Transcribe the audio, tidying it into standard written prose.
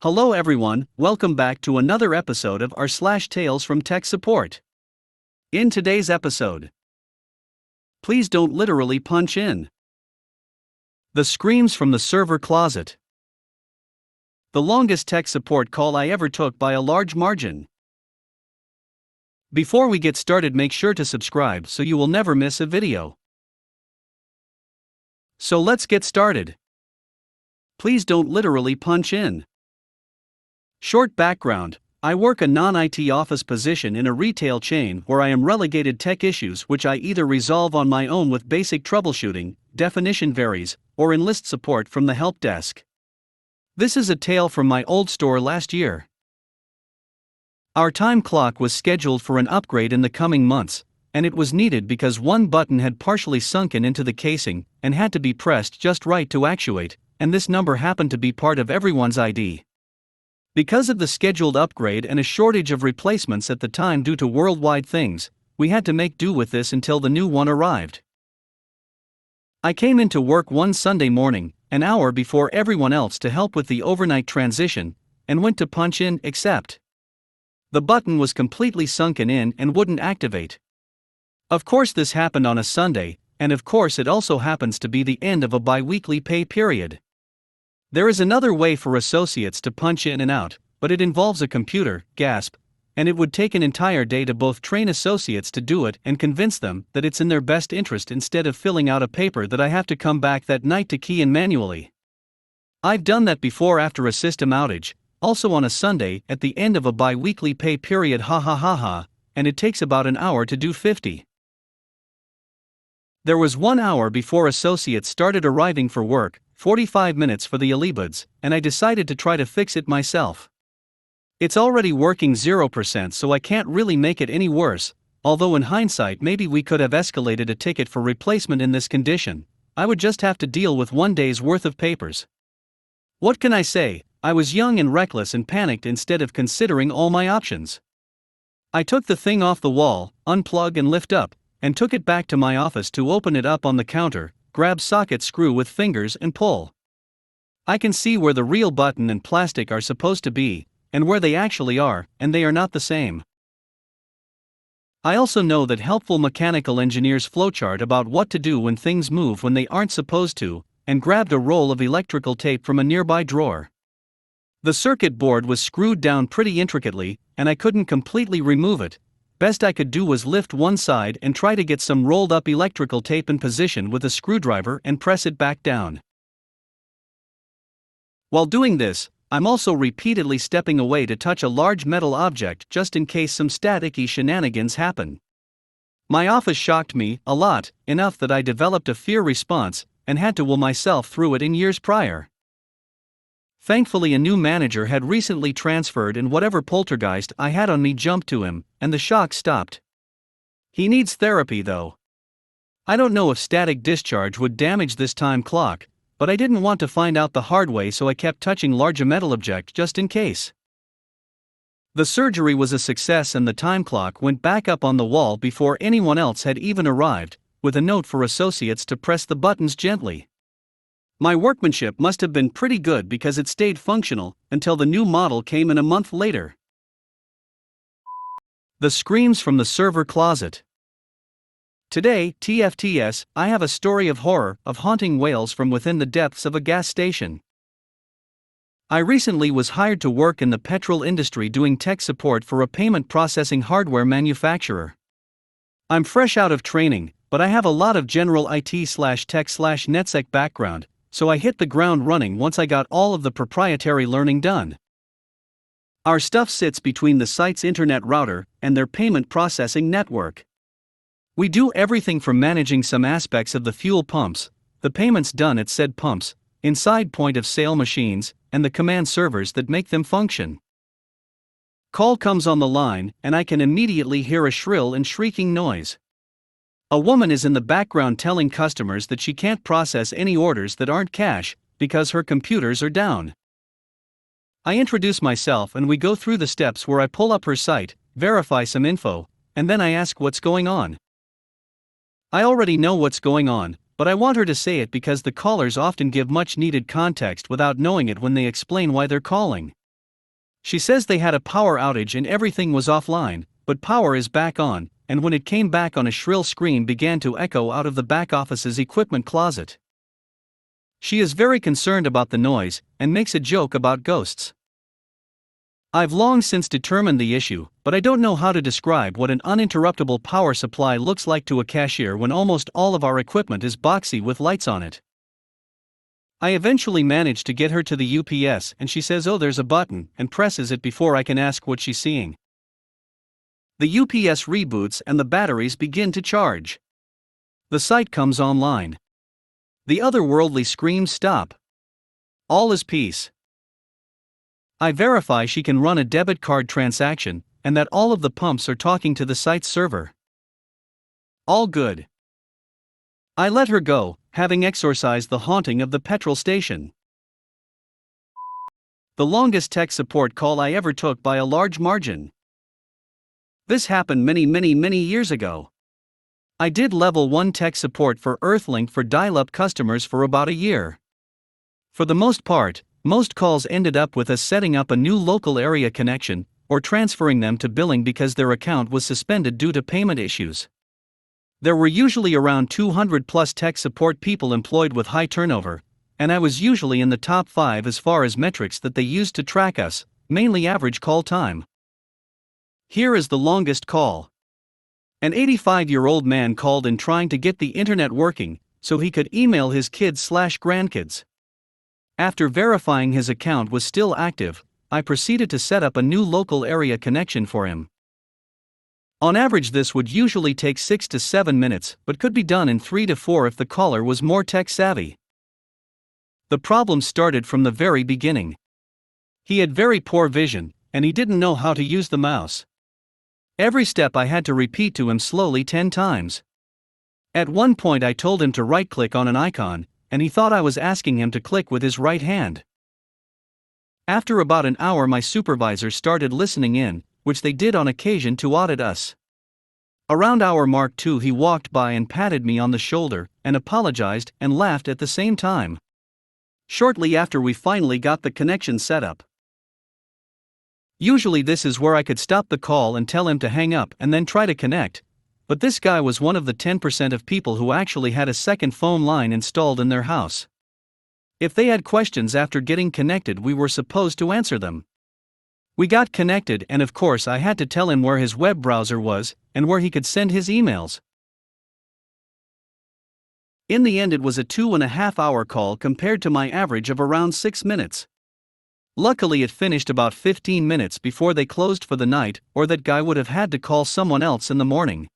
Hello everyone, welcome back to another episode of r/slash Tales from Tech Support. In today's episode, please don't literally punch in. The screams from the server closet. The longest tech support call I ever took by a large margin. Before we get started, make sure to subscribe so you will never miss a video. So let's get started. Please don't literally punch in. Short background: I work a non-IT office position in a retail chain where I am relegated tech issues which I either resolve on my own with basic troubleshooting, definition varies, or enlist support from the help desk. This is a tale from my old store last year. Our time clock was scheduled for an upgrade in the coming months, and it was needed because one button had partially sunken into the casing and had to be pressed just right to actuate, and this number happened to be part of everyone's ID. Because of the scheduled upgrade and a shortage of replacements at the time due to worldwide things, we had to make do with this until the new one arrived. I came into work one Sunday morning, an hour before everyone else, to help with the overnight transition, and went to punch in, except the button was completely sunken in and wouldn't activate. Of course this happened on a Sunday, and of course it also happens to be the end of a bi-weekly pay period. There is another way for associates to punch in and out, but it involves a computer, gasp, and it would take an entire day to both train associates to do it and convince them that it's in their best interest instead of filling out a paper that I have to come back that night to key in manually. I've done that before after a system outage, also on a Sunday at the end of a bi-weekly pay period, and it takes about an hour to do 50. There was 1 hour before associates started arriving for work, 45 minutes for the Alibuds, and I decided to try to fix it myself. It's already working 0%, so I can't really make it any worse, although in hindsight maybe we could have escalated a ticket for replacement in this condition. I would just have to deal with one day's worth of papers. What can I say? I was young and reckless and panicked instead of considering all my options. I took the thing off the wall, unplug and lift up, and took it back to my office to open it up on the counter, grab socket screw with fingers and pull. I can see where the real button and plastic are supposed to be, and where they actually are, and they are not the same. I also know that helpful mechanical engineers flowchart about what to do when things move when they aren't supposed to, and grabbed a roll of electrical tape from a nearby drawer. The circuit board was screwed down pretty intricately, and I couldn't completely remove it. Best I could do was lift one side and try to get some rolled up electrical tape in position with a screwdriver and press it back down. While doing this, I'm also repeatedly stepping away to touch a large metal object just in case some staticky shenanigans happen. My office shocked me a lot, enough that I developed a fear response and had to will myself through it in years prior. Thankfully, a new manager had recently transferred and whatever poltergeist I had on me jumped to him, and the shock stopped. He needs therapy though. I don't know if static discharge would damage this time clock, but I didn't want to find out the hard way, so I kept touching large metal object just in case. The surgery was a success and the time clock went back up on the wall before anyone else had even arrived, with a note for associates to press the buttons gently. My workmanship must have been pretty good because it stayed functional until the new model came in a month later. The screams from the server closet. Today, TFTS, I have a story of horror, of haunting wails from within the depths of a gas station. I recently was hired to work in the petrol industry doing tech support for a payment processing hardware manufacturer. I'm fresh out of training, but I have a lot of general IT/tech/NetSec background, so I hit the ground running once I got all of the proprietary learning done. Our stuff sits between the site's internet router and their payment processing network. We do everything from managing some aspects of the fuel pumps, the payments done at said pumps, inside point-of-sale machines, and the command servers that make them function. Call comes on the line, and I can immediately hear a shrill and shrieking noise. A woman is in the background telling customers that she can't process any orders that aren't cash because her computers are down. I introduce myself and we go through the steps where I pull up her site, verify some info, and then I ask what's going on. I already know what's going on, but I want her to say it because the callers often give much needed context without knowing it when they explain why they're calling. She says they had a power outage and everything was offline, but power is back on, and when it came back on, a shrill scream began to echo out of the back office's equipment closet. She is very concerned about the noise, and makes a joke about ghosts. I've long since determined the issue, but I don't know how to describe what an uninterruptible power supply looks like to a cashier when almost all of our equipment is boxy with lights on it. I eventually managed to get her to the UPS, and she says, "Oh, there's a button," and presses it before I can ask what she's seeing. The UPS reboots and the batteries begin to charge. The site comes online. The otherworldly screams stop. All is peace. I verify she can run a debit card transaction, and that all of the pumps are talking to the site's server. All good. I let her go, having exorcised the haunting of the petrol station. The longest tech support call I ever took by a large margin. This happened many years ago. I did level 1 tech support for Earthlink for dial-up customers for about a year. For the most part, most calls ended up with us setting up a new local area connection, or transferring them to billing because their account was suspended due to payment issues. There were usually around 200 plus tech support people employed with high turnover, and I was usually in the top 5 as far as metrics that they used to track us, mainly average call time. Here is the longest call. An 85-year-old man called in trying to get the internet working, so he could email his kids/grandkids. After verifying his account was still active, I proceeded to set up a new local area connection for him. On average, this would usually take 6 to 7 minutes, but could be done in 3 to 4 if the caller was more tech savvy. The problem started from the very beginning. He had very poor vision, and he didn't know how to use the mouse. Every step I had to repeat to him slowly 10 times. At one point I told him to right-click on an icon, and he thought I was asking him to click with his right hand. After about an hour, my supervisor started listening in, which they did on occasion to audit us. Around hour mark 2, he walked by and patted me on the shoulder, and apologized and laughed at the same time. Shortly after, we finally got the connection set up. Usually this is where I could stop the call and tell him to hang up and then try to connect, but this guy was one of the 10% of people who actually had a second phone line installed in their house. If they had questions after getting connected, we were supposed to answer them. We got connected, and of course I had to tell him where his web browser was and where he could send his emails. In the end, it was a 2.5-hour call compared to my average of around 6 minutes. Luckily, it finished about 15 minutes before they closed for the night, or that guy would have had to call someone else in the morning.